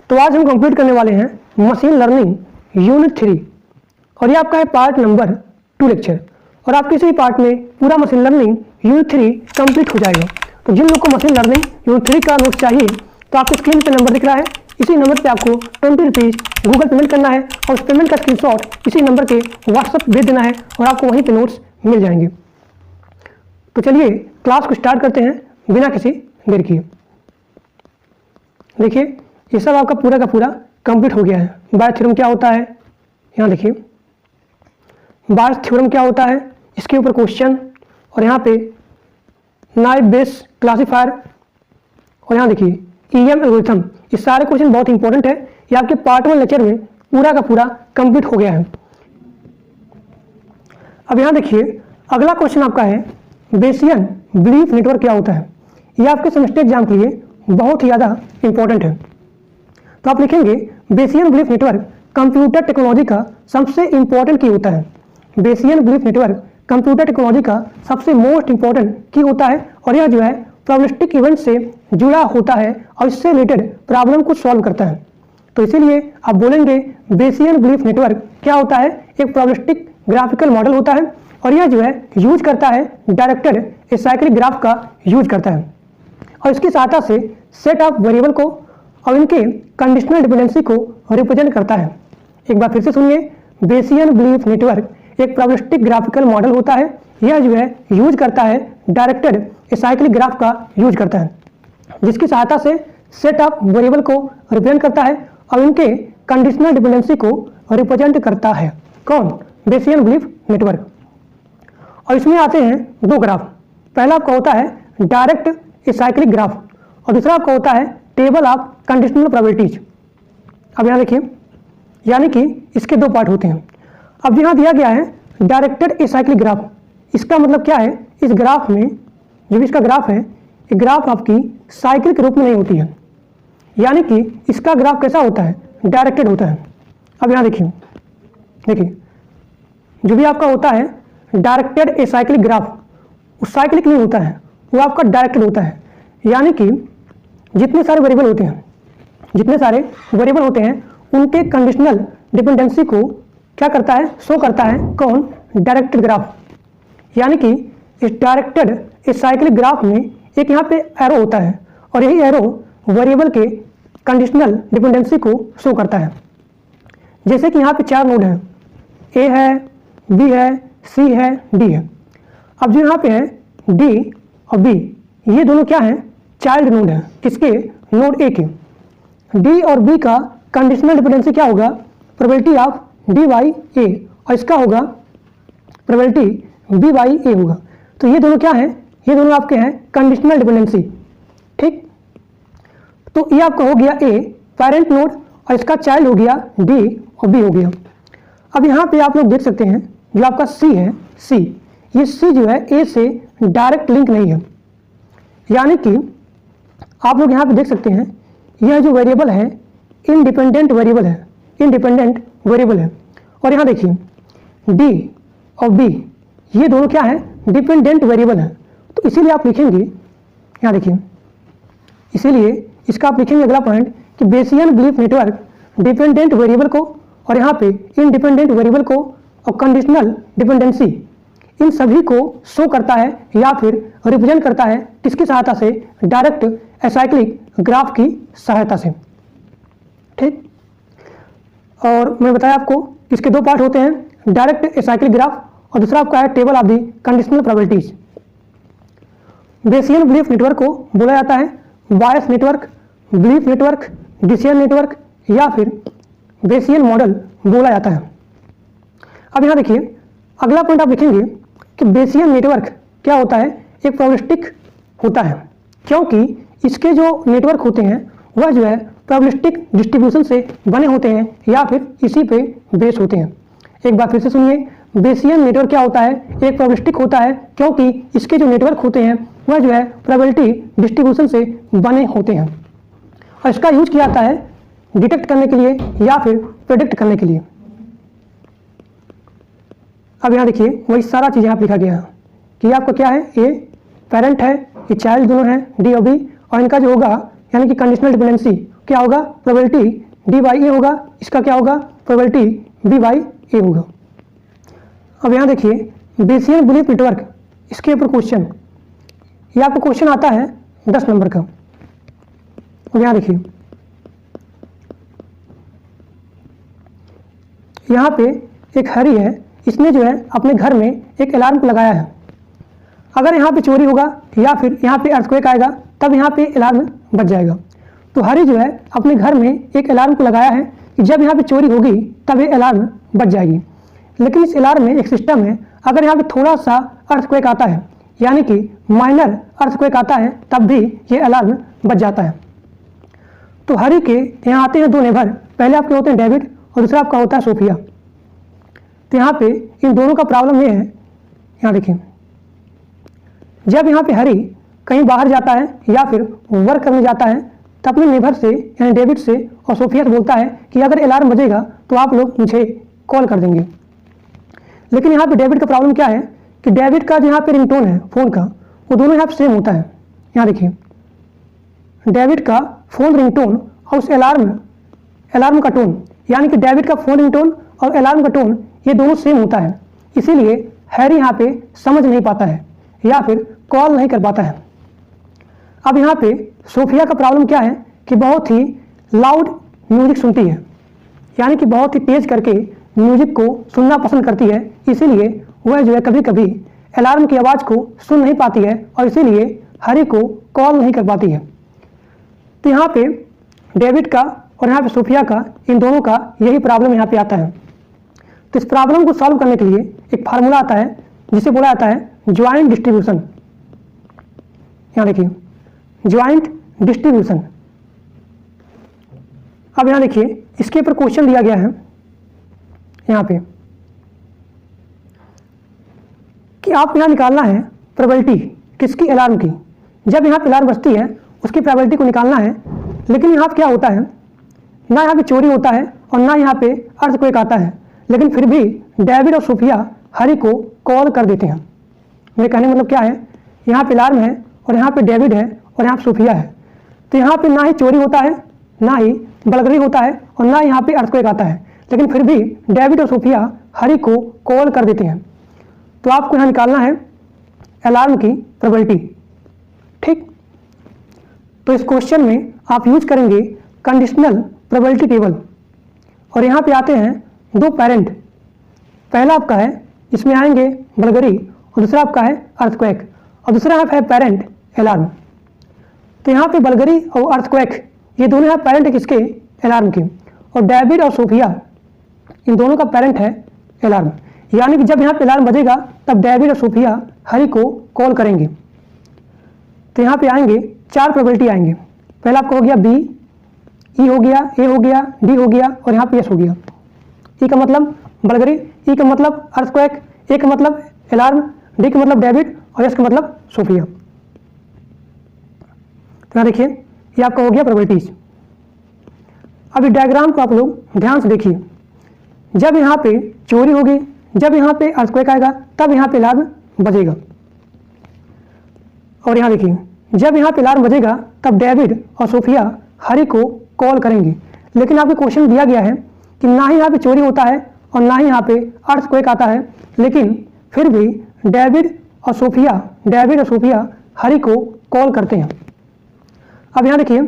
तो आज हम कंप्लीट करने वाले हैं मशीन लर्निंग यूनिट 3 और ये आपका है पार्ट नंबर 2 लेक्चर। और आपके इसी पार्ट में पूरा मशीन लर्निंग यूनिट 3 कंप्लीट हो जाएगा। तो जिन लोग को मशीन लर्निंग यूनिट 3 का नोट चाहिए तो आपके स्क्रीन पे नंबर दिख रहा है, इसी नंबर पे आपको 20 रुपीज़ गूगल पेमेंट करना है और उस पेमेंट का स्क्रीनशॉट इसी नंबर के व्हाट्सएप भेज देना है और आपको वहीं पे नोट्स मिल जाएंगे। तो चलिए क्लास को स्टार्ट करते हैं बिना किसी देर किए। देखिए ये सब आपका पूरा का पूरा कंप्लीट हो गया है। बायस थ्योरम क्या होता है, यहाँ देखिए बायस थ्योरम क्या होता है, इसके ऊपर क्वेश्चन, और यहाँ पे नाइव बेस क्लासीफायर, और यहाँ देखिए ईएम एल्गोरिथम। ये सारे क्वेश्चन बहुत इंपॉर्टेंट है। ये आपके पार्ट 1 लेक्चर में पूरा का पूरा कंप्लीट हो गया है। अब यहाँ देखिए अगला क्वेश्चन आपका है बेसियन बिलीफ नेटवर्क क्या होता है। ये आपके सेमेस्टर एग्जाम के लिए बहुत ही ज़्यादा इंपॉर्टेंट है। तो आप लिखेंगे Bayesian belief network computer technology का सबसे इंपॉर्टेंट की होता है। Bayesian belief network computer technology का सबसे मोस्ट इंपॉर्टेंट की होता है और यह जो है प्रोबेबिलिस्टिक इवेंट से जुड़ा होता है और इससे रिलेटेड प्रॉब्लम को सॉल्व करता है। तो इसीलिए आप बोलेंगे बेसियन बिलीफ नेटवर्क क्या होता है, एक प्रोबेबिलिस्टिक ग्राफिकल मॉडल होता है और यह जो है यूज करता है डायरेक्टेड एसाइक्लिक ग्राफ का यूज करता है और इसकी सहायता से सेट ऑफ वेरिएबल को और इनके कंडीशनल डिपेंडेंसी को रिप्रेजेंट करता है। एक बार फिर से सुनिए, बेसियन बिलीफ नेटवर्क एक प्रोबेबिलिस्टिक ग्राफिकल मॉडल होता है। यह जो है यूज करता है डायरेक्टेड एसाइक्लिक ग्राफ का यूज करता है जिसकी सहायता से सेट ऑफ वेरिएबल को रिप्रेजेंट करता है और इनके कंडीशनल डिपेंडेंसी को रिप्रेजेंट करता है। कौन? Bayesian belief network. और इसमें आते हैं दो ग्राफ। पहला आपका होता है डायरेक्ट एसाइक्लिक ग्राफ और दूसरा आपका होता है टेबल ऑफ कंडीशनल प्रोबेबिलिटीज। अब यहाँ देखिए यानी कि इसके दो पार्ट होते हैं। अब यहाँ दिया गया है डायरेक्टेड एसाइक्लिक ग्राफ। इसका मतलब क्या है, इस ग्राफ में जो भी इसका ग्राफ है, ये ग्राफ आपकी साइकिल के रूप में नहीं होती है, यानी कि इसका ग्राफ कैसा होता है, डायरेक्टेड होता है। अब यहाँ देखिए जो भी आपका होता है डायरेक्टेड एसाइक्लिक ग्राफ, वो साइक्लिक नहीं होता है, वो आपका डायरेक्टेड होता है। यानी कि जितने सारे वेरिएबल होते हैं उनके कंडीशनल डिपेंडेंसी को क्या करता है, शो करता है। कौन? Directed graph. यानी कि इस डायरेक्टेड एसाइक्लिक ग्राफ में एक यहाँ पे एरो होता है और यही एरो वेरिएबल के कंडीशनल डिपेंडेंसी को शो करता है। जैसे कि यहाँ पे 4 नोड हैं, ए है, बी है, सी है, डी है। अब जो यहाँ पे है डी और बी, ये दोनों क्या हैं, चाइल्ड नोड हैं। किसके? नोड ए के। डी और बी का कंडीशनल डिपेंडेंसी क्या होगा, प्रोबेबिलिटी ऑफ डी बाई ए, और इसका होगा प्रोबेबिलिटी बी बाई ए होगा। तो ये दोनों क्या हैं, ये दोनों आपके हैं कंडीशनल डिपेंडेंसी। ठीक, तो ये आपका हो गया ए पेरेंट नोड और इसका चाइल्ड हो गया डी और बी हो गया। अब यहाँ पे आप लोग देख सकते हैं जो आपका सी है, ये सी जो है ए से डायरेक्ट लिंक नहीं है। यानी कि आप लोग यहाँ पे देख सकते हैं यह जो वेरिएबल है इंडिपेंडेंट वेरिएबल है। और यहाँ देखिए डी और बी ये दोनों क्या है, डिपेंडेंट वेरिएबल है। तो इसीलिए आप लिखेंगे, यहाँ देखिए, इसीलिए इसका आप लिखेंगे अगला पॉइंट कि Bayesian belief network dependent variable को और यहाँ पे इंडिपेंडेंट वेरिएबल को और कंडीशनल डिपेंडेंसी इन सभी को शो करता है या फिर रिप्रेजेंट करता है। किसकी सहायता से? डायरेक्ट एसाइक्लिक ग्राफ की सहायता से। ठीक, और मैं बताया आपको इसके दो पार्ट होते हैं, डायरेक्ट एसाइक्लिक ग्राफ और दूसरा आपका है table of the conditional probabilities. Bayesian belief network को बोला जाता है bias network, belief network, decision network या फिर बेसियन मॉडल बोला जाता है। अब यहाँ देखिए अगला पॉइंट आप लिखेंगे कि बेसियन नेटवर्क क्या होता है, एक प्रोबेबिलिस्टिक होता है, क्योंकि इसके जो नेटवर्क होते हैं वह जो है प्रोबेबिलिस्टिक डिस्ट्रीब्यूशन से बने होते हैं या फिर इसी पे बेस होते हैं। एक बार फिर से सुनिए, बेसियन नेटवर्क क्या होता है, एक प्रोबेबिलिस्टिक होता है क्योंकि इसके जो नेटवर्क होते हैं वह जो है प्रोबेबिलिटी डिस्ट्रीब्यूशन से बने होते हैं और इसका यूज किया जाता है डिटेक्ट करने के लिए या फिर प्रेडिक्ट करने के लिए। अब यहाँ देखिए वही सारा चीज़ यहाँ पर लिखा गया है कि आपका क्या है, ए पेरेंट है, ये चाइल्ड दोनों हैं डी और बी, और इनका जो होगा यानी कि कंडीशनल डिपेंडेंसी क्या होगा, प्रोबेबिलिटी डी बाई ए होगा, इसका क्या होगा, प्रोबेबिलिटी बी बाई ए होगा। अब यहाँ देखिए बेसियन बुलियन नेटवर्क, इसके ऊपर क्वेश्चन, ये आपको क्वेश्चन आता है 10 नंबर का। अब यहाँ देखिए यहाँ पे एक हैरी है, इसने जो है अपने घर में एक अलार्म लगाया है। अगर यहाँ पे चोरी होगा या फिर यहाँ पे अर्थक्वेक आएगा तब यहाँ पे अलार्म बज जाएगा। तो हैरी जो है अपने घर में एक अलार्म को लगाया है कि जब यहाँ पे चोरी होगी तब ये अलार्म बज जाएगी। लेकिन इस अलार्म में एक सिस्टम है, अगर यहाँ पे थोड़ा सा अर्थक्वेक आता है यानी कि माइनर अर्थक्वेक आता है तब भी ये अलार्म बज जाता है। तो हैरी के यहाँ आते हैं 2 नेबर, पहले आपके होते हैं डेविड और दूसरा आपका होता है सोफिया। तो यहाँ पे इन दोनों का प्रॉब्लम ये है, यहाँ देखिए जब यहाँ पे हैरी कहीं बाहर जाता है या फिर वर्क करने जाता है तो अपने नेबर से यानी डेविड से और सोफिया से बोलता है कि अगर अलार्म बजेगा तो आप लोग मुझे कॉल कर देंगे। लेकिन यहाँ पे डेविड का प्रॉब्लम क्या है कि डेविड का जो यहाँ पे रिंगटोन है फ़ोन का वो दोनों यहाँ पे सेम होता है। यहाँ देखिए डेविड का फ़ोन रिंगटोन और उस अलार्म का टोन, यानी कि डेविड का फ़ोन रिंगटोन और अलार्म का टोन ये दोनों सेम होता है। इसीलिए हैरी यहाँ पे समझ नहीं पाता है या फिर कॉल नहीं कर पाता है। अब यहाँ पे सोफिया का प्रॉब्लम क्या है कि बहुत ही लाउड म्यूजिक सुनती है, यानी कि बहुत ही तेज करके म्यूजिक को सुनना पसंद करती है। इसीलिए वह जो है कभी कभी अलार्म की आवाज़ को सुन नहीं पाती है और इसीलिए हैरी को कॉल नहीं कर पाती है। तो यहाँ पे डेविड का और यहाँ पे सोफिया का, इन दोनों का यही प्रॉब्लम यहाँ पे आता है। तो इस प्रॉब्लम को सॉल्व करने के लिए एक फार्मूला आता है जिसे बोला जाता है ज्वाइंट डिस्ट्रीब्यूशन। यहाँ देखिए ज्वाइंट डिस्ट्रीब्यूशन। अब यहाँ देखिए इसके ऊपर क्वेश्चन दिया गया है यहाँ पे कि आप यहाँ निकालना है प्रोबेबिलिटी किसकी, अलार्म की। जब यहाँ पे अलार्म बजती है उसकी प्रोबेबिलिटी को निकालना है। लेकिन यहाँ पे क्या होता है, ना यहाँ पे चोरी होता है और ना यहाँ पे अर्थक्वेक आता है, लेकिन फिर भी डेविड और सोफिया हैरी को कॉल कर देते हैं। मेरे कहने का मतलब क्या है, यहाँ पे अलार्म है और यहाँ पे डेविड है और यहाँ पे सोफिया है। तो यहाँ पे ना ही चोरी होता है, ना ही बलगरी होता है और ना यहाँ पे अर्थक्वेक आता है, लेकिन फिर भी डेविड और सोफिया हैरी को कॉल कर देते हैं। तो आपको यहाँ निकालना है अलार्म की प्रोबेबिलिटी। ठीक, तो इस क्वेश्चन में आप यूज करेंगे कंडीशनल प्रोबेबिलिटी टेबल। और यहाँ पे आते हैं 2 पेरेंट, पहला आपका है इसमें आएंगे बलगरी और दूसरा आपका है अर्थक्वेक और दूसरा है पेरेंट अलार्म। तो यहाँ पे बलगरी और अर्थक्वेक ये दोनों हैं पेरेंट किसके, अलार्म के, और डेविड और सोफिया इन दोनों का पेरेंट है अलार्म। यानी कि जब यहाँ पे अलार्म बजेगा तब डेविड और सोफिया हैरी को कॉल करेंगे। तो यहाँ पे आएंगे 4 प्रोबेबिलिटी आएंगे। पहला आपका हो गया बी, ई हो गया, ए हो गया, डी हो गया और यहाँ पे एस हो गया। ई का मतलब बलगरी, ई का मतलब अर्थक्वेक, ए का मतलब अलार्म, डी का मतलब डेविड और एस का मतलब सोफिया। तो यहाँ देखिए ये आपका हो गया प्रोबेबिलिटीज। अब इस डायग्राम को आप लोग ध्यान से देखिए, जब यहाँ पे चोरी होगी, जब यहाँ पे अर्थक्वेक आएगा तब यहाँ पे अलार्म बजेगा। और यहाँ देखिए जब यहाँ पे अलार्म बजेगा तब डेविड और सोफिया हैरी को कॉल करेंगे। लेकिन आपको क्वेश्चन दिया गया है कि ना ही यहाँ पे चोरी होता है और ना ही यहाँ पे अर्थक्वेक आता है, लेकिन फिर भी डेविड और सोफिया हैरी को कॉल करते हैं। अब यहाँ देखिए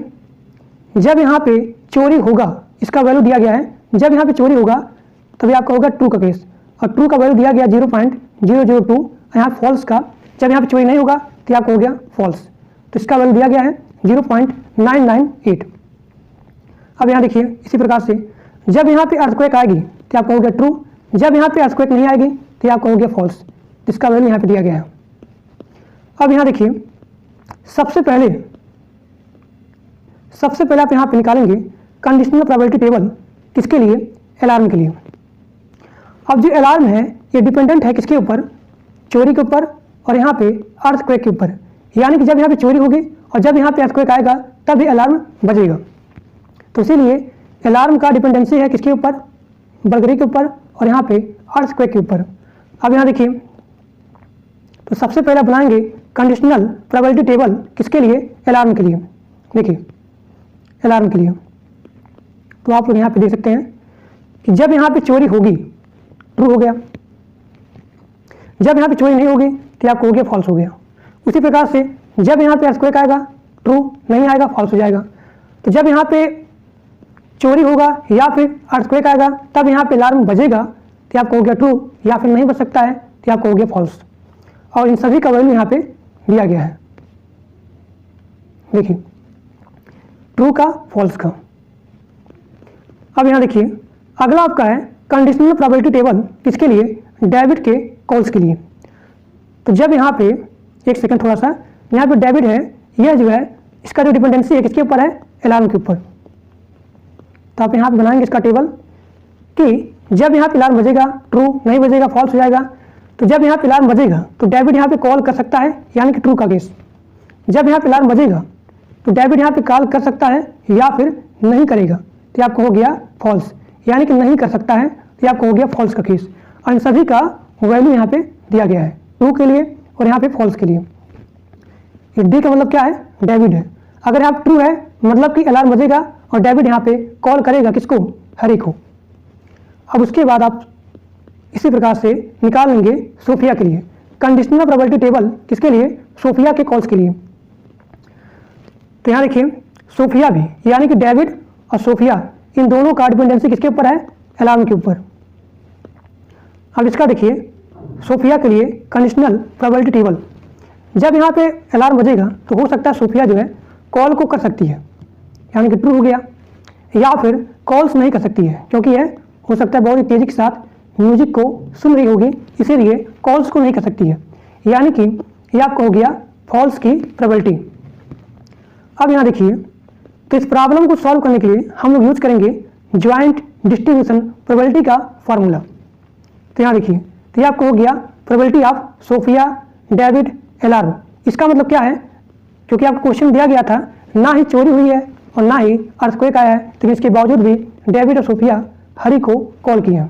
जब यहाँ पे चोरी होगा, इसका वैल्यू दिया गया है, जब यहाँ पे चोरी होगा तभी आपका होगा ट्रू का केस, और ट्रू का वैल्यू दिया गया 0.002। यहाँ फॉल्स का, जब यहाँ पे चोरी नहीं होगा तो आपको हो गया फॉल्स, तो इसका वैल्यू दिया गया है 0.998। अब यहाँ देखिए इसी प्रकार से जब यहाँ पे अर्थक्वेक आएगी तो आपका हो गया ट्रू, जब यहाँ पे अर्थक्वेक नहीं आएगी तो आपका हो गया फॉल्स, इसका वैल्यू यहाँ पे दिया गया है। अब यहाँ देखिए सबसे पहले आप यहाँ पे निकालेंगे कंडीशनल प्रोबेबिलिटी टेबल, किसके लिए, अलार्म के लिए। अब जो अलार्म है ये डिपेंडेंट है किसके ऊपर, चोरी के ऊपर और यहाँ पे अर्थक्वेक के ऊपर। यानी कि जब यहाँ पे चोरी होगी और जब यहाँ पे अर्थक्वेक आएगा तभी अलार्म बजेगा। तो इसीलिए अलार्म का डिपेंडेंसी है किसके ऊपर, बलगरी के ऊपर और यहाँ पे अर्थक्वेक के ऊपर। अब यहाँ देखिए तो सबसे पहले बनाएंगे कंडीशनल प्रोबेबिलिटी टेबल किसके लिए, अलार्म के लिए। देखिए अलार्म के लिए तो आप लोग यहाँ पे देख सकते हैं कि जब यहाँ पे चोरी होगी ट्रू हो गया, जब यहाँ पे चोरी नहीं होगी तो आपको हो गया फॉल्स हो गया। उसी प्रकार से जब यहाँ पे अर्थक्वेक आएगा ट्रू, नहीं आएगा फॉल्स हो जाएगा। तो जब यहाँ पे चोरी होगा या फिर अर्थक्वेक आएगा तब यहाँ पे अलार्म बजेगा तो आपको हो गया ट्रू, या फिर नहीं बज सकता है तो आपको हो गया फॉल्स। और इन सभी का वैल्यू यहाँ पे दिया गया है, देखिए ट्रू का फॉल्स का। अब यहाँ देखिए अगला आपका है कंडीशनल प्रोबेबिलिटी टेबल, किसके लिए? डेबिट के कॉल्स के लिए। तो जब यहाँ पे एक सेकंड थोड़ा सा, यहाँ पे डेबिट है, यह जो है इसका जो डिपेंडेंसी है किसके ऊपर है? अलार्म के ऊपर। तो आप यहाँ पे बनाएंगे इसका टेबल कि जब यहाँ पे अलार्म बजेगा ट्रू, नहीं बजेगा फॉल्स हो जाएगा। तो जब यहाँ पे अलार्म बजेगा तो डेबिट यहाँ पे कॉल कर सकता है, यानी कि ट्रू का केस। जब यहाँ पे अलार्म बजेगा तो डेबिट यहाँ पे कॉल कर सकता है या फिर नहीं करेगा तो आपको हो गया फॉल्स, यानी कि नहीं कर सकता है तो आपको हो गया फॉल्स का केस। और इन सभी का वैल्यू यहाँ पे दिया गया है, ट्रू के लिए और यहाँ पे फॉल्स के लिए। डी का मतलब क्या है? डेबिट है। अगर यहाँ ट्रू है मतलब कि अलार्म बजेगा और डेबिट यहाँ पे कॉल करेगा किसको? हरी को। अब उसके बाद आप इसी प्रकार से निकाल लेंगे सोफिया के लिए कंडीशनल प्रोबेबिलिटी टेबल, किसके लिए? सोफिया के कॉल्स के लिए। तो यहाँ देखिए सोफिया भी, यानी कि डेविड और सोफिया, इन दोनों का डिपेंडेंसी किसके ऊपर है? अलार्म के ऊपर। अब इसका देखिए सोफिया के लिए कंडीशनल प्रोबेबिलिटी टेबल, जब यहाँ पे अलार्म बजेगा तो हो सकता है सोफिया जो है कॉल को कर सकती है, यानी कि ट्रू हो गया, या फिर कॉल्स नहीं कर सकती है क्योंकि यह हो सकता है बहुत ही तेजी के साथ म्यूजिक को सुन रही होगी, इसीलिए कॉल्स को नहीं कर सकती है, यानी कि यह आपको हो गया फॉल्स की प्रोबेबिलिटी। अब यहाँ देखिए तो इस प्रॉब्लम को सॉल्व करने के लिए हम लोग यूज करेंगे ज्वाइंट डिस्ट्रीब्यूशन प्रोबेबिलिटी का फॉर्मूला। तो यहाँ देखिए तो ये आपको हो गया probability of Sophia, David, alarm. इसका मतलब क्या है? क्योंकि आपको क्वेश्चन दिया गया था, ना ही चोरी हुई है और ना ही अर्थक्वेक आया है, लेकिन इसके बावजूद भी डेविड और सोफिया हरी को कॉल किया।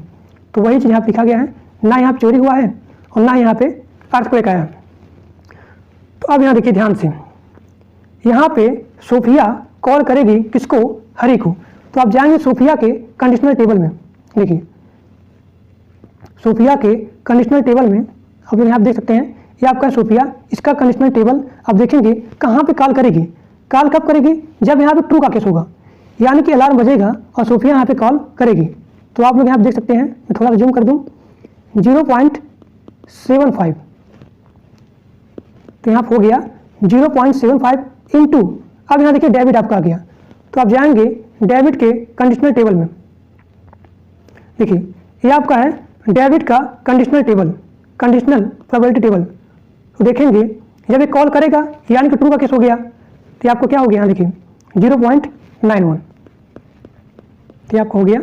तो वही चीज़ यहाँ पे लिखा गया है, ना यहाँ पे चोरी हुआ है और ना यहाँ पे अर्थक्वेक आया। तो अब यहाँ देखिए ध्यान से, यहाँ पे सोफिया कॉल करेगी किसको? हरी को। तो आप जाएंगे सोफिया के कंडीशनल टेबल में, देखिए सोफिया के कंडीशनल टेबल में अब यहाँ आप देख सकते हैं ये आपका सोफिया, इसका कंडीशनल टेबल आप देखेंगे कहाँ पे कॉल करेगी? कॉल कब करेगी? जब यहाँ पे ट्रू का केस होगा, यानी कि अलार्म बजेगा और सोफिया यहाँ पे कॉल करेगी। तो आप लोग यहाँ देख सकते हैं, मैं थोड़ा जूम कर दूँ, 0.75, तो यहाँ हो गया 0.75 इंटू, अब यहाँ देखिए डेबिट आपका आ गया। तो आप जाएंगे डेबिट के कंडीशनल टेबल में, देखिए ये आपका है डेबिट का conditional table, conditional probability table. तो देखेंगे जब ये कॉल करेगा यानी कि ट्रू का केस हो गया, तो आपको क्या हो गया? यहाँ देखिए 0.91, तो आपको हो गया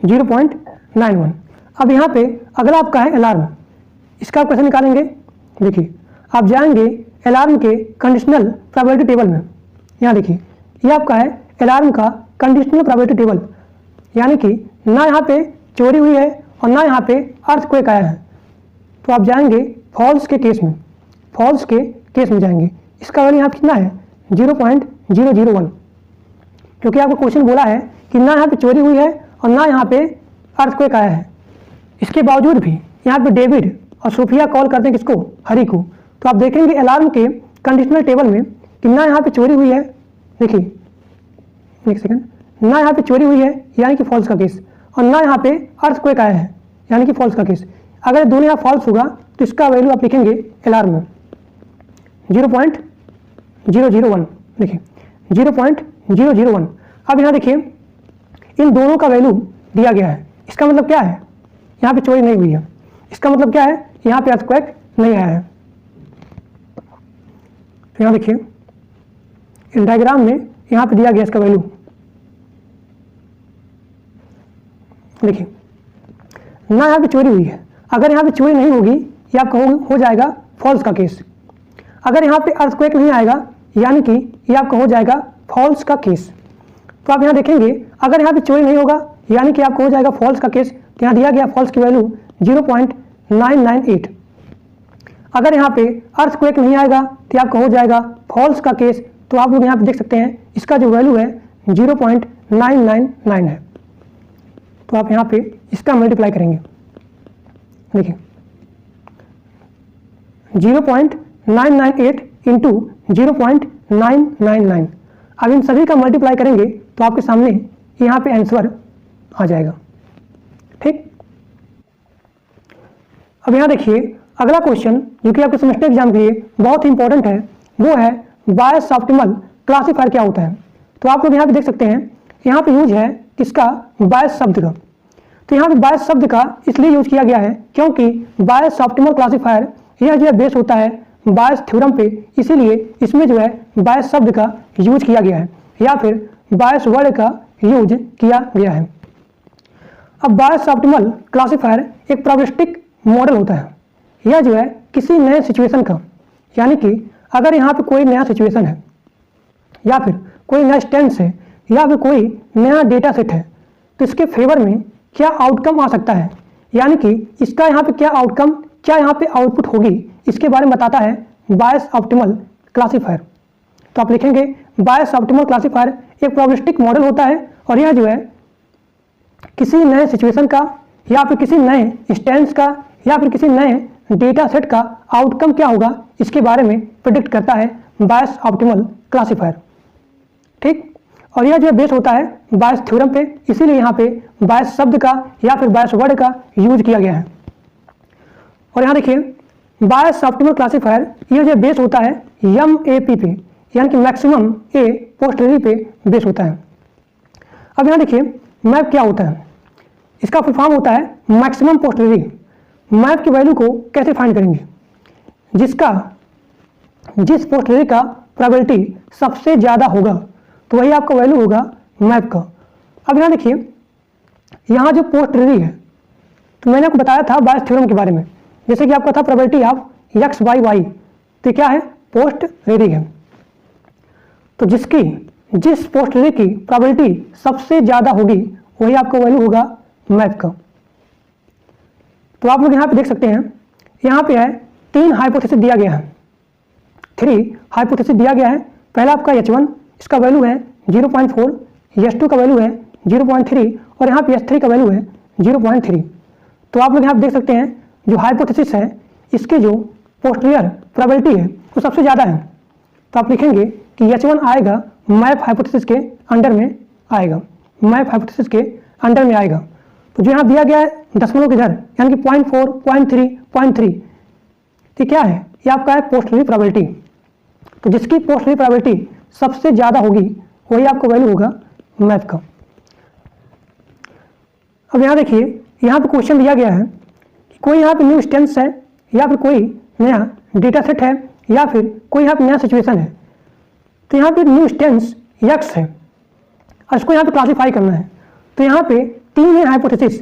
0.91। अब यहाँ पे अगला आपका है अलार्म, इसका आप कैसे निकालेंगे? देखिए आप जाएंगे अलार्म के कंडीशनल प्रोबेबिलिटी टेबल में, यहाँ देखिए ये आपका है अलार्म का कंडीशनल प्रोबेबिलिटी टेबल, यानी कि ना यहाँ पे चोरी हुई है और ना यहाँ पे अर्थक्वेक आया है। तो आप जाएंगे फॉल्स के केस में, फॉल्स के केस में जाएंगे। इसका वैल्यू यहाँ कितना है? 0.001, क्योंकि आपको क्वेश्चन बोला है कि ना यहाँ पे चोरी हुई है और ना यहाँ पे अर्थक्वेक आया है। इसके बावजूद भी यहाँ पे डेविड और सोफिया कॉल करते हैं किसको? हरी को। तो आप देखेंगे अलार्म के कंडीशनल टेबल में कि ना यहाँ पे चोरी हुई है, देखिए एक सेकंड, ना यहाँ पे चोरी हुई है यानी कि फॉल्स का केस, और ना यहाँ पे अर्थक्वेक आया है यानी कि फॉल्स का केस। अगर दोनों यहाँ फॉल्स होगा तो इसका वैल्यू आप लिखेंगे अलार्म में 0.001, देखिए 0.001। अब यहाँ देखिए इन दोनों का वैल्यू दिया गया है, इसका मतलब क्या है? यहाँ पे चोरी नहीं हुई है, इसका मतलब क्या है? यहाँ पे अर्थक्वेक नहीं आया है। तो यहाँ देखिए इन डायग्राम में यहाँ पे दिया गया इसका वैल्यू, देखिए ना यहाँ पे चोरी हुई है, अगर यहाँ पे चोरी नहीं होगी ये आपका हो जाएगा फॉल्स का केस। अगर यहाँ पे अर्थक्वेक नहीं आएगा यानी कि ये आपका हो जाएगा फॉल्स का केस। तो आप यहाँ देखेंगे अगर यहाँ पे चोरी नहीं होगा यानी कि आपको हो जाएगा फॉल्स का केस। तो यहाँ दिया गया फॉल्स की वैल्यू 0.998। अगर यहाँ पे अर्थक्वेक नहीं आएगा तो आपका हो जाएगा फॉल्स का केस। तो आप लोग यहाँ पे देख सकते हैं इसका जो वैल्यू है 0.999 है। तो आप यहाँ पे इसका मल्टीप्लाई करेंगे, देखिए 0.998 इंटू 0.999। अब इन सभी का मल्टीप्लाई करेंगे तो आपके सामने यहाँ पे आंसर आ जाएगा। ठीक, अब यहाँ देखिए अगला क्वेश्चन जो कि आपके सेमेस्टर एग्जाम के लिए बहुत ही इंपॉर्टेंट है, वो है बायस ऑप्टिमल क्लासीफायर क्या होता है। तो आप लोग यहाँ पे देख सकते हैं, यहाँ पे यूज है किसका, बायस शब्द का। तो यहाँ पे बायस शब्द का इसलिए यूज किया गया है क्योंकि बायस ऑप्टिमल क्लासीफायर यह जो है बेस होता है बायस थ्योरम पे, इसीलिए इसमें जो है बायस शब्द का यूज किया गया है या फिर बायस वर्ड का यूज किया गया है। अब बायस ऑप्टिमल क्लासीफायर एक प्रोबेबिलिस्टिक मॉडल होता है। यह जो है किसी नए सिचुएशन का, यानी कि अगर यहाँ पे कोई नया सिचुएशन है या फिर कोई नया स्टेंस है या फिर कोई नया डेटा सेट है, तो इसके फेवर में क्या आउटकम आ सकता है, यानी कि इसका यहाँ पे क्या आउटकम, क्या यहाँ पे आउटपुट होगी, इसके बारे में बताता है बायस ऑप्टिमल क्लासीफायर। तो आप लिखेंगे बायस ऑप्टिमल क्लासीफायर एक प्रोबेबिलिस्टिक मॉडल होता है और यह जो है किसी नए सिचुएशन का या फिर किसी नए स्टेंस का या फिर किसी नए डेटा सेट का आउटकम क्या होगा इसके बारे में प्रेडिक्ट करता है बायस ऑप्टिमल क्लासीफायर। ठीक, और यह जो बेस होता है बायस थ्योरम पे, इसीलिए यहाँ पे बायस शब्द का या फिर बायस वर्ड का यूज किया गया है। और यहाँ देखिए बायस ऑप्टिमल क्लासीफायर यह जो बेस होता है MAP पे, यानी कि मैक्सिमम ए पोस्टेरिटी पे बेस होता है। अब यहाँ देखिए मैप क्या होता है, इसका फुल फॉर्म होता है मैक्सिमम पोस्टेरिटी। मैप की वैल्यू को कैसे फाइंड करेंगे, जिस पोस्टेरिटी का प्रोबेबिलिटी सबसे ज़्यादा होगा तो वही आपका वैल्यू होगा मैप का। अब यहाँ देखिए यहाँ जो पोस्टेरिटी है, तो मैंने आपको बताया था बायस थ्योरम के बारे में, जैसे कि आपका था प्रोबेबिलिटी ऑफ x/y, तो क्या है, पोस्टेरिटी है। तो जिस पोस्टेरिटी की प्रोबेबिलिटी सबसे ज़्यादा होगी वही आपका वैल्यू होगा मैप का। तो आप लोग यहाँ पे देख सकते हैं, यहाँ पे है 3 हाइपोथेसिस दिया गया है, 3 हाइपोथेसिस दिया गया है। पहला आपका H1, इसका वैल्यू है 0.4, H2 का वैल्यू है 0.3 और यहाँ पे H3 का वैल्यू है 0.3। तो आप लोग यहाँ पे देख सकते हैं जो हाइपोथेसिस है इसके जो पोस्टीरियर प्रोबेबिलिटी है वो सबसे ज़्यादा है। तो आप लिखेंगे कि H1 आएगा मैप हाइपोथेसिस के अंडर में आएगा, मैप हाइपोथेसिस के अंडर में आएगा। तो जो यहाँ दिया गया है दशमलव के इधर, यानी कि 0.4, 0.3, 0.3, तो क्या है, ये आपका है पोस्टीरियर प्रोबेबिलिटी। तो जिसकी पोस्टीरियर प्रोबेबिलिटी सबसे ज़्यादा होगी वही आपका वैल्यू होगा मैप का। अब यहाँ देखिए यहाँ पे क्वेश्चन दिया गया है कि कोई यहाँ पे न्यू स्टेंस है या फिर कोई नया डेटा सेट है या फिर कोई यहाँ पे नया सिचुएशन है। तो यहाँ पे न्यू स्टेंस x है और इसको यहाँ पे क्लासीफाई करना है। तो यहाँ पे 3 है हाइपोथेसिस,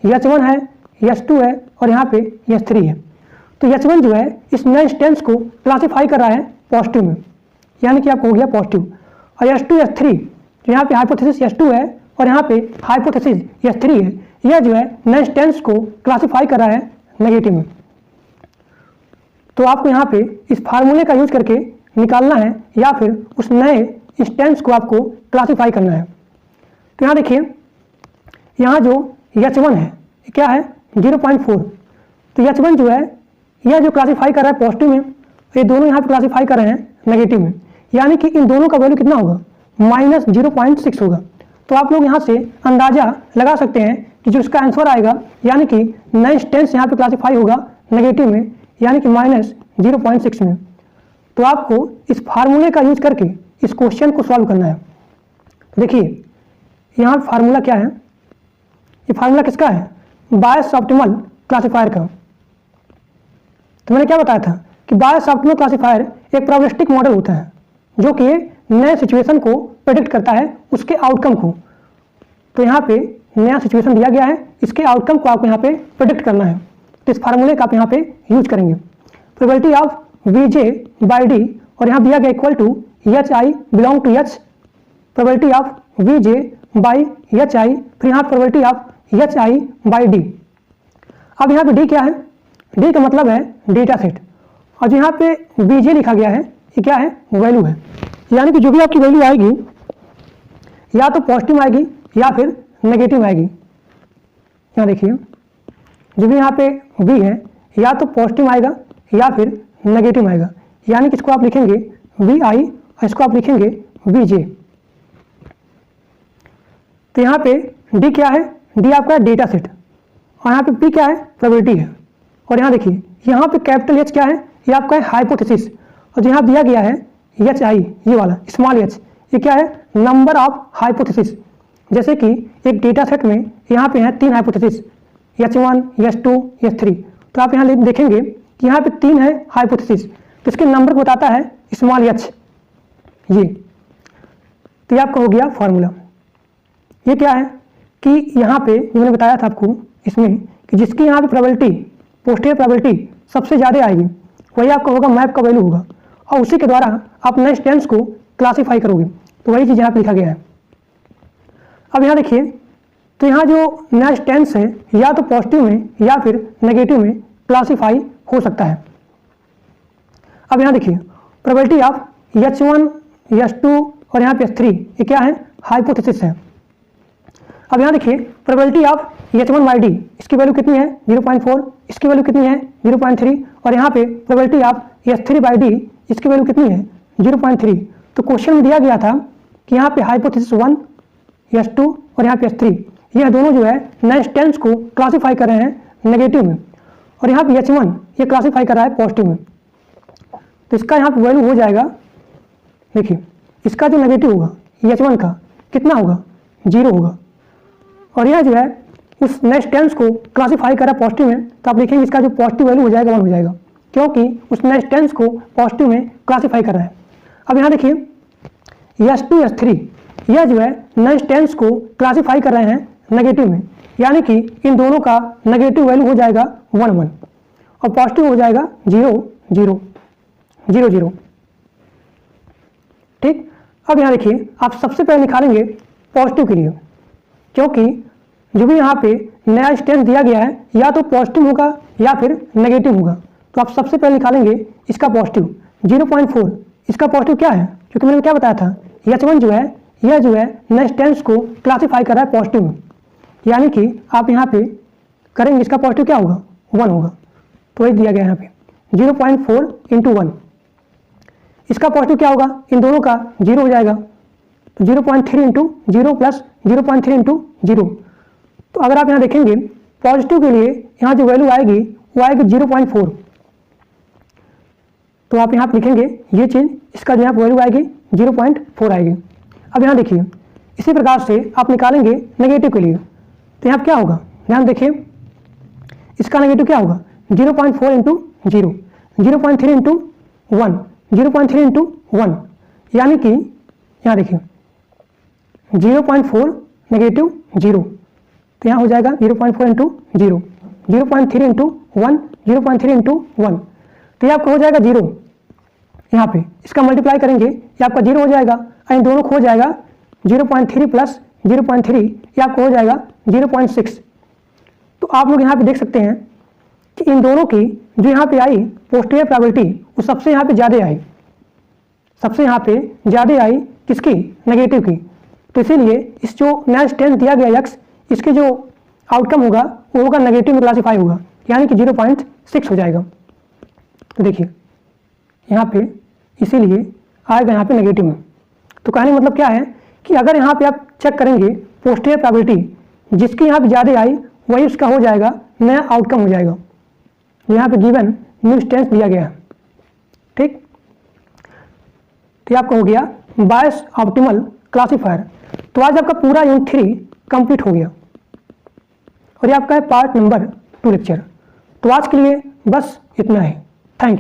H1 है, H2 है और यहाँ पे H3 है। तो H1 जो है इस नए स्टेंस को क्लासीफाई कर रहा है पॉजिटिव में, यानी कि आपको हो गया पॉजिटिव। और H2 H3, तो यहाँ पे हाइपोथेसिस H2 है और यहाँ पे हाइपोथेसिस H3 है, यह जो है नए स्टेंस को क्लासीफाई कर रहा है नेगेटिव में। तो आपको यहाँ पे इस फार्मूले का यूज करके निकालना है या फिर उस नए स्टेंस को आपको क्लासीफाई करना है। तो यहाँ देखिए यहाँ जो H1 है क्या है 0.4। तो H1 जो है यह जो क्लासीफाई कर रहा है पॉजिटिव में, ये दोनों यहाँ पे क्लासीफाई कर रहे हैं नेगेटिव में, यानी कि इन दोनों का वैल्यू कितना होगा, -0.6 होगा। तो आप लोग यहाँ से अंदाजा लगा सकते हैं कि जो इसका आंसर आएगा, यानी कि नए स्टेंस यहाँ पे क्लासीफाई होगा नेगेटिव में, यानी कि -0.6 में। तो आपको इस फार्मूले का यूज करके इस क्वेश्चन को सॉल्व करना है। देखिए यहाँ फार्मूला क्या है, ये फार्मूला किसका है, बायस ऑप्टिमल क्लासीफायर का। तो मैंने क्या बताया था कि बायस ऑप्टिमल क्लासीफायर एक प्रोबेबिलिस्टिक मॉडल होता है जो कि नए सिचुएशन को प्रेडिक्ट करता है, उसके आउटकम को। तो यहाँ पे नया सिचुएशन दिया गया है, इसके आउटकम को आपको यहाँ पे प्रेडिक्ट करना है। तो इस फार्मूले का आप यहाँ पे यूज करेंगे, प्रोबेबिलिटी ऑफ Vj/d, और यहाँ दिया गया equal to Hi belong to H, probability of Vj/Hi, फिर यहाँ प्रोबेबिलिटी ऑफ Hi/d। अब यहाँ पे d क्या है, d का मतलब है डेटा सेट, और जो यहाँ पे Vj लिखा गया है ये क्या है, वैल्यू है। यानी कि जो भी आपकी वैल्यू आएगी या तो पॉजिटिव आएगी या फिर नेगेटिव आएगी। यहाँ देखिए जो भी यहाँ पे v है या तो पॉजिटिव आएगा या फिर नेगेटिव आएगा, यानी कि इसको आप लिखेंगे vi और इसको आप लिखेंगे vj। तो यहाँ पे d क्या है, d आपका डेटा सेट, और यहाँ पे p क्या है, प्रोबेबिलिटी है। और यहाँ देखिए यहाँ पे कैपिटल H क्या है, ये आपका है हाइपोथेसिस, और जो यहाँ दिया गया है HI ये वाला स्मॉल h, ये क्या है, नंबर ऑफ हाइपोथेसिस। जैसे कि एक डेटा सेट में यहाँ पे हैं 3 हाइपोथेसिस H1, H2, H3, तो आप यहाँ देखेंगे कि यहाँ पे 3 है हाइपोथेसिस, तो इसके नंबर को बताता है स्मॉल h ये। तो ये आपका हो गया फॉर्मूला। ये क्या है कि यहाँ पे मैंने बताया था आपको इसमें कि जिसकी यहाँ पे प्रोबेबिलिटी, पोस्टीरियर प्रोबेबिलिटी सबसे ज़्यादा आएगी वही आपका होगा मैप का वैल्यू होगा, और उसी के द्वारा आप नेक्स्ट टेंस को क्लासीफाई करोगे। तो वही चीज़ यहाँ पे लिखा गया है। अब यहाँ देखिए, तो यहाँ जो नेक्स्ट टेंस है या तो पॉजिटिव में या फिर नेगेटिव में क्लासीफाई हो सकता है। अब यहाँ देखिए प्रोबेबिलिटी ऑफ H1, H2 और यहाँ पे H3 ये क्या है, हाइपोथेसिस है। अब यहाँ देखिए प्रोबेबिलिटी ऑफ H1/D इसकी वैल्यू कितनी है, 0.4, इसकी वैल्यू कितनी है, 0.3, और यहाँ पे प्रोबेबिलिटी ऑफ H3/D इसकी वैल्यू कितनी है, 0.3। तो क्वेश्चन में दिया गया था कि यहाँ पे हाइपोथेसिस 1, H2 और यहाँ पे H3 यह दोनों जो है नेक्स्ट टेंस को क्लासीफाई कर रहे हैं नेगेटिव में, और यहाँ पे H1 ये क्लासीफाई कर रहा है पॉजिटिव में। तो इसका यहाँ पे वैल्यू हो जाएगा, देखिए इसका जो नेगेटिव होगा H1 का कितना होगा, 0 होगा, और यह जो है उस नेक्स्ट टेंस को क्लासीफाई कर रहा है पॉजिटिव में, तो आप लिखेंगे इसका जो पॉजिटिव वैल्यू हो जाएगा 1 हो जाएगा, क्योंकि उस नेक्स्ट टेंस को पॉजिटिव में क्लासीफाई कर रहा है। अब यहाँ देखिए H2, H3 यह जो है नेक्स्ट टेंस को क्लासीफाई कर रहे हैं नेगेटिव में, यानी कि इन दोनों का नेगेटिव वैल्यू हो जाएगा 1, 1 और पॉजिटिव हो जाएगा 0, 0, 0, 0। ठीक। अब यहाँ देखिए आप सबसे पहले निकालेंगे पॉजिटिव के लिए, क्योंकि जो भी यहाँ पे नया टेंस दिया गया है या तो पॉजिटिव होगा या फिर नेगेटिव होगा। तो आप सबसे पहले निकालेंगे इसका पॉजिटिव 0.4, इसका पॉजिटिव क्या है, क्योंकि मैंने क्या बताया था H1 जो है यह जो है नेक्स्ट टेंस को क्लासीफाई कर रहा है पॉजिटिव में, यानी कि आप यहाँ पे करेंगे इसका पॉजिटिव क्या होगा, 1 होगा। तो वही दिया गया यहाँ पे 0.4 × 1, इसका पॉजिटिव क्या होगा, इन दोनों का 0 हो जाएगा, तो 0.3 × 0 प्लस 0.3 × 0। तो अगर आप यहाँ देखेंगे पॉजिटिव के लिए यहाँ जो वैल्यू आएगी वो आएगी 0.4, तो आप यहाँ पे लिखेंगे ये चीज़, इसका जो यहाँ वैल्यू आएगी 0.4 आएगी। अब यहाँ देखिए इसी प्रकार से आप निकालेंगे नेगेटिव के लिए, तो यहाँ क्या होगा, ध्यान देखिए इसका नेगेटिव क्या होगा, 0.4 × 0, 0.3 × 1, 0.3 × 1, यानी कि यहाँ देखिए 0.4 नेगेटिव 0, तो यहाँ हो जाएगा 0.4 × 0, 0.3 × 1, 0.3 × 1, तो ये आपका हो जाएगा 0। यहाँ पे इसका मल्टीप्लाई करेंगे ये आपका 0 हो जाएगा, और इन दोनों को हो जाएगा 0.3 प्लस 0.3 ये आपको हो जाएगा 0.6। तो आप लोग यहाँ पे देख सकते हैं कि इन दोनों की जो यहाँ पे आई पोस्टीरियर प्रोबेबिलिटी वो सबसे यहाँ पे ज़्यादा आई, सबसे यहाँ पे ज़्यादा आई किसकी, नेगेटिव की। तो इसीलिए इस जो नेक्स्ट टेंस दिया गया x, इसके जो आउटकम होगा वो होगा नेगेटिव में क्लासीफाई होगा, यानी कि 0.6 हो जाएगा। तो देखिए यहाँ पे इसीलिए आएगा यहाँ पे नेगेटिव में। तो कहने का मतलब क्या है कि अगर यहाँ पे आप चेक करेंगे पोस्टीरियर प्रोबेबिलिटी जिसकी यहाँ पे ज़्यादा आई वही उसका हो जाएगा नया आउटकम हो जाएगा, यहाँ पे गिवन न्यू टेंस दिया गया है। ठीक, तो आपका हो गया बायस ऑप्टिमल क्लासीफायर। तो आज आपका पूरा यूनिट 3 कंप्लीट हो गया, और ये आपका है पार्ट नंबर 2 लेक्चर। तो आज के लिए बस इतना है।